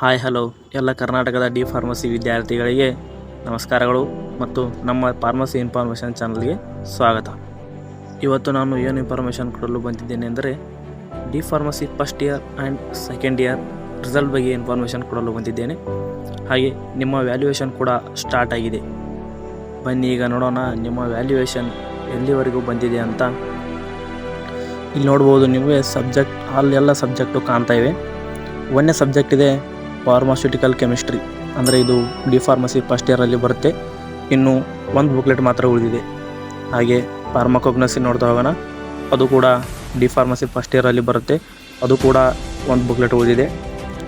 Hi hello ಎಲ್ಲ ಕರ್ನಾಟಕದ D pharmacy ವಿದ್ಯಾರ್ಥಿಗಳಿಗೆ ನಮಸ್ಕಾರಗಳು ಮತ್ತು ನಮ್ಮ ಫಾರ್ಮಸಿ ಇನ್ಫಾರ್ಮೇಷನ್ ಚಾನಲ್ಗೆ ಸ್ವಾಗತ. ಇವತ್ತು ನಾನು ಏನು ಇನ್ಫಾರ್ಮೇಷನ್ ಕೊಡಲು ಬಂದಿದ್ದೇನೆ ಅಂದರೆ D pharmacy first year and second year result ಬಗ್ಗೆ ಇನ್ಫಾರ್ಮೇಷನ್ ಕೊಡಲು ಬಂದಿದ್ದೇನೆ. ಹಾಗೆ ನಿಮ್ಮ ವ್ಯಾಲ್ಯೂಯೇಷನ್ ಕೂಡ ಸ್ಟಾರ್ಟ್ ಆಗಿದೆ. ಬನ್ನಿ ಈಗ ನೋಡೋಣ ನಿಮ್ಮ ವ್ಯಾಲ್ಯೂಯೇಷನ್ ಎಲ್ಲಿವರೆಗೂ ಬಂದಿದೆ ಅಂತ. ಇಲ್ಲಿ ನೋಡ್ಬೋದು ನಿಮಗೆ ಎಲ್ಲ ಸಬ್ಜೆಕ್ಟು ಕಾಣ್ತಾ ಇವೆ. ಒಂದನೇ ಸಬ್ಜೆಕ್ಟ್ ಇದೆ ಫಾರ್ಮಾಸ್ಯೂಟಿಕಲ್ ಕೆಮಿಸ್ಟ್ರಿ, ಅಂದರೆ ಇದು ಡಿ ಫಾರ್ಮಸಿ ಫಸ್ಟ್ ಇಯರಲ್ಲಿ ಬರುತ್ತೆ. ಇನ್ನು ಒಂದು ಬುಕ್ಲೆಟ್ ಮಾತ್ರ ಉಳಿದಿದೆ. ಹಾಗೆ ಫಾರ್ಮಕೋಗ್ನಸಿ ನೋಡ್ತಾ ಹೋಗೋಣ, ಅದು ಕೂಡ ಡಿ ಫಾರ್ಮಸಿ ಫಸ್ಟ್ ಇಯರಲ್ಲಿ ಬರುತ್ತೆ, ಅದು ಕೂಡ ಒಂದು ಬುಕ್ಲೆಟ್ ಉಳಿದಿದೆ.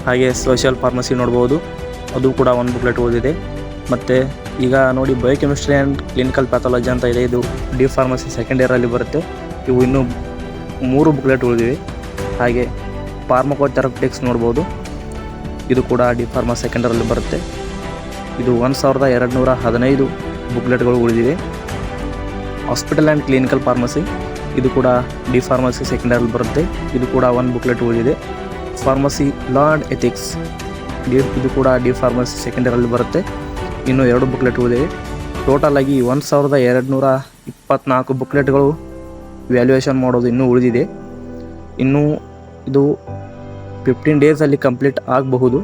ಹಾಗೆ ಸೋಷಿಯಲ್ ಫಾರ್ಮಸಿ ನೋಡ್ಬೋದು, ಅದು ಕೂಡ ಒಂದು ಬುಕ್ಲೆಟ್ ಉಳಿದಿದೆ. ಮತ್ತು ಈಗ ನೋಡಿ ಬಯೋಕೆಮಿಸ್ಟ್ರಿ ಆ್ಯಂಡ್ ಕ್ಲಿನಿಕಲ್ ಪ್ಯಾಥಾಲಜಿ ಅಂತ ಇದೆ, ಇದು ಡಿ ಫಾರ್ಮಸಿ ಸೆಕೆಂಡ್ ಇಯರಲ್ಲಿ ಬರುತ್ತೆ. ಇವು ಇನ್ನೂ 3 ಬುಕ್ಲೆಟ್ ಉಳಿದಿವೆ. ಹಾಗೆ ಫಾರ್ಮಕೋಥೆರಪಿಟಿಕ್ಸ್ ನೋಡ್ಬೋದು, ಇದು ಕೂಡ ಡಿ ಫಾರ್ಮಾ ಸೆಕೆಂಡ್ ಇಯರಲ್ಲಿ ಬರುತ್ತೆ. ಇದು 1215 ಬುಕ್ಲೆಟ್ಗಳು ಉಳಿದಿವೆ. ಹಾಸ್ಪಿಟಲ್ ಆ್ಯಂಡ್ ಕ್ಲಿನಿಕಲ್ ಫಾರ್ಮಸಿ, ಇದು ಕೂಡ ಡಿ ಫಾರ್ಮಸಿ ಸೆಕೆಂಡ್ ಇಯರಲ್ಲಿ ಬರುತ್ತೆ, ಇದು ಕೂಡ 1 ಬುಕ್ಲೆಟ್ ಉಳಿದಿದೆ. ಫಾರ್ಮಸಿ ಲಾ ಆ್ಯಂಡ್ ಎಥಿಕ್ಸ್, ಇದು ಕೂಡ ಡಿ ಫಾರ್ಮಸಿ ಸೆಕೆಂಡ್ ಇಯರಲ್ಲಿ ಬರುತ್ತೆ, ಇನ್ನೂ 2 ಬುಕ್ಲೆಟ್ ಉಳಿದಿವೆ. ಟೋಟಲ್ ಆಗಿ 1224 ಬುಕ್ಲೆಟ್ಗಳು ವ್ಯಾಲ್ಯೂಯೇಷನ್ ಮಾಡೋದು ಇನ್ನೂ ಉಳಿದಿದೆ. ಇನ್ನೂ ಇದು 15 ಡೇಸಲ್ಲಿ ಕಂಪ್ಲೀಟ್ ಆಗಬಹುದು.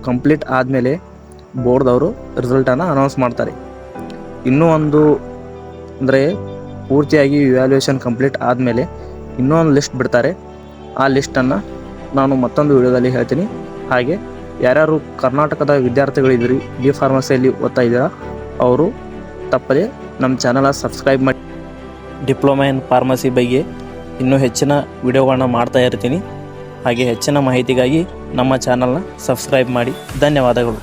ಕಂಪ್ಲೀಟ್ ಆದಮೇಲೆ ಬೋರ್ಡ್ದವರು ರಿಸಲ್ಟನ್ನು ಅನೌನ್ಸ್ ಮಾಡ್ತಾರೆ. ಇನ್ನೂ ಒಂದು ಅಂದರೆ ಪೂರ್ತಿಯಾಗಿ ವ್ಯಾಲ್ಯೂಯೇಷನ್ ಕಂಪ್ಲೀಟ್ ಆದಮೇಲೆ ಇನ್ನೂ ಒಂದು ಲಿಸ್ಟ್ ಬಿಡ್ತಾರೆ. ಆ ಲಿಸ್ಟನ್ನು ನಾನು ಮತ್ತೊಂದು ವಿಡಿಯೋದಲ್ಲಿ ಹೇಳ್ತೀನಿ. ಹಾಗೆ ಯಾರ್ಯಾರು ಕರ್ನಾಟಕದ ವಿದ್ಯಾರ್ಥಿಗಳಿದ್ದೀರಿ, ಡಿ ಫಾರ್ಮಸಿಯಲ್ಲಿ ಓದ್ತಾ ಇದ್ದೀರಾ, ಅವರು ತಪ್ಪದೆ ನಮ್ಮ ಚಾನಲ್ ಸಬ್ಸ್ಕ್ರೈಬ್ ಮಾಡಿ. ಡಿಪ್ಲೊಮಾ ಇನ್ ಫಾರ್ಮಸಿ ಬಗ್ಗೆ ಇನ್ನೂ ಹೆಚ್ಚಿನ ವಿಡಿಯೋಗಳನ್ನ ಮಾಡ್ತಾ ಇರ್ತೀನಿ. ಹಾಗೆ ಹೆಚ್ಚಿನ ಮಾಹಿತಿಗಾಗಿ ನಮ್ಮ ಚಾನಲ್ನ ಸಬ್ಸ್ಕ್ರೈಬ್ ಮಾಡಿ. ಧನ್ಯವಾದಗಳು.